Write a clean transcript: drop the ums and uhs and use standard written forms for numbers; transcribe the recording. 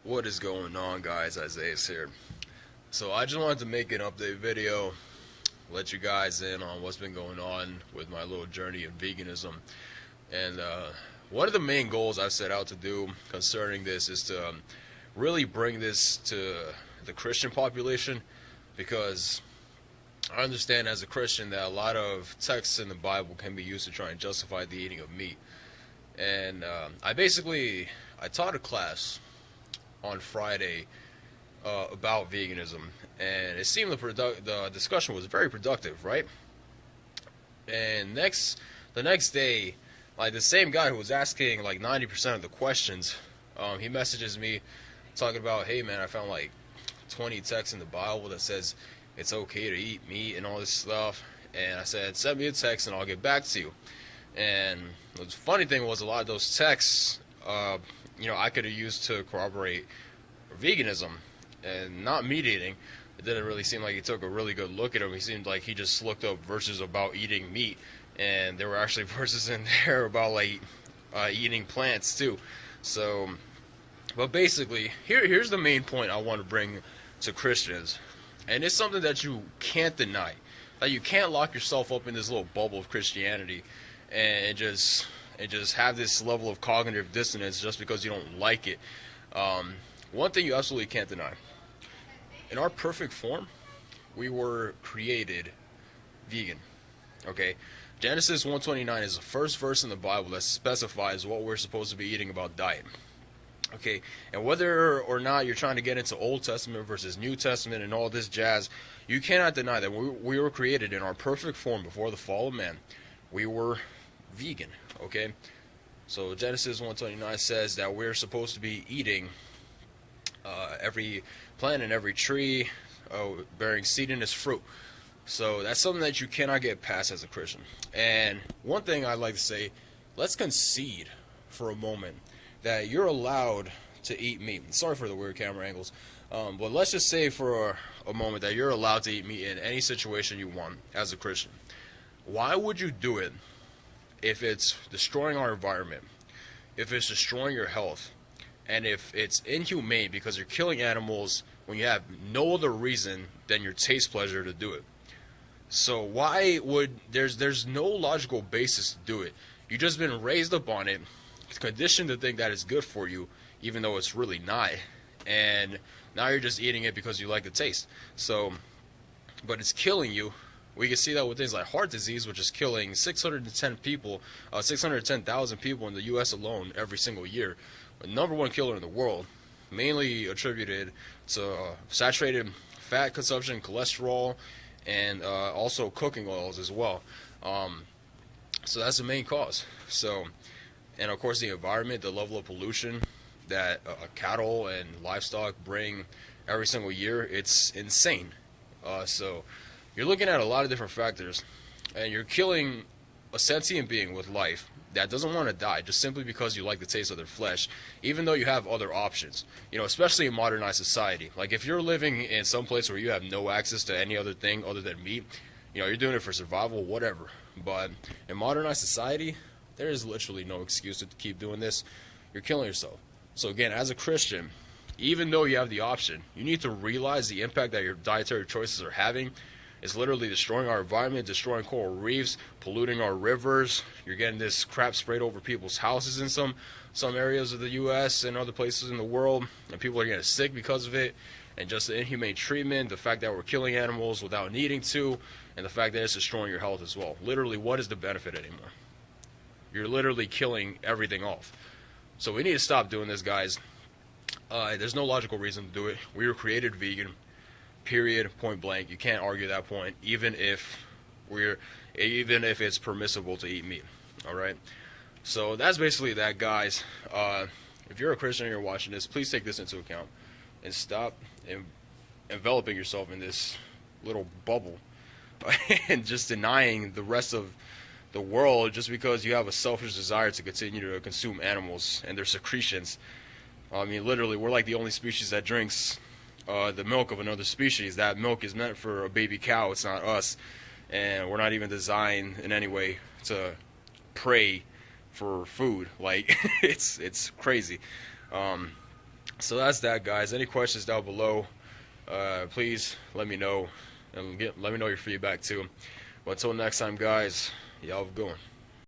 What is going on, guys? Isaiah here. So I just wanted to make an update video, let you guys in on what's been going on with my little journey in veganism. And one of the main goals I've set out to do concerning this is to really bring this to the Christian population, because I understand as a Christian that a lot of texts in the Bible can be used to try and justify the eating of meat. And I taught a class on Friday about veganism, and it seemed the discussion was very productive, right? And the next day, like the same guy who was asking like 90% of the questions, he messages me talking about, hey man, I found like 20 texts in the Bible that says it's okay to eat meat and all this stuff. And I said, send me a text and I'll get back to you. And the funny thing was, a lot of those texts, I could have used to corroborate veganism and not meat eating. It didn't really seem like he took a really good look at them. He seemed like he just looked up verses about eating meat, and there were actually verses in there about like eating plants too. So, but basically, here's the main point I want to bring to Christians, and it's something that you can't deny. That you can't lock yourself up in this little bubble of Christianity and just have this level of cognitive dissonance just because you don't like it. One thing you absolutely can't deny: in our perfect form, we were created vegan. Okay, Genesis 1:29 is the first verse in the Bible that specifies what we're supposed to be eating about diet. Okay, and whether or not you're trying to get into Old Testament versus New Testament and all this jazz, you cannot deny that we were created in our perfect form before the fall of man. We were vegan. Okay, so Genesis 1:29 says that we're supposed to be eating every plant and every tree bearing seed in its fruit. So that's something that you cannot get past as a Christian. And one thing I'd like to say, let's concede for a moment that you're allowed to eat meat. Sorry for the weird camera angles, but let's just say for a moment that you're allowed to eat meat in any situation you want as a Christian. Why would you do it if it's destroying our environment, if it's destroying your health, and if it's inhumane because you're killing animals when you have no other reason than your taste pleasure to do it? So why would there's no logical basis to do it. You've just been raised up on it, conditioned to think that it's good for you, even though it's really not. And now you're just eating it because you like the taste. So, but it's killing you. We can see that with things like heart disease, which is killing 610,000 people in the U.S. alone every single year. The number one killer in the world, mainly attributed to saturated fat consumption, cholesterol, and also cooking oils as well. So that's the main cause. So, and of course the environment, the level of pollution that cattle and livestock bring every single year, it's insane. So you're looking at a lot of different factors, and you're killing a sentient being with life that doesn't want to die just simply because you like the taste of their flesh, even though you have other options. Especially in modernized society. Like if you're living in some place where you have no access to any other thing other than meat, you're doing it for survival, whatever. But in modernized society, there is literally no excuse to keep doing this. You're killing yourself. So again, as a Christian, even though you have the option, you need to realize the impact that your dietary choices are having. It's literally destroying our environment, destroying coral reefs, polluting our rivers. You're getting this crap sprayed over people's houses in some areas of the U.S. and other places in the world, and people are getting sick because of it. And just the inhumane treatment, the fact that we're killing animals without needing to, and the fact that it's destroying your health as well. Literally, what is the benefit anymore? You're literally killing everything off. So we need to stop doing this, guys. There's no logical reason to do it. We were created vegan. Period, point blank. You can't argue that point, even if it's permissible to eat meat. All right. So that's basically that, guys. If you're a Christian and you're watching this, please take this into account and stop enveloping yourself in this little bubble and just denying the rest of the world just because you have a selfish desire to continue to consume animals and their secretions. I mean, literally, we're like the only species that drinks the milk of another species. That milk is meant for a baby cow. It's not us, and we're not even designed in any way to prey for food. Like it's crazy. So that's that, guys. Any questions down below, please let me know, and let me know your feedback too. But until next time, guys, y'all have a good one.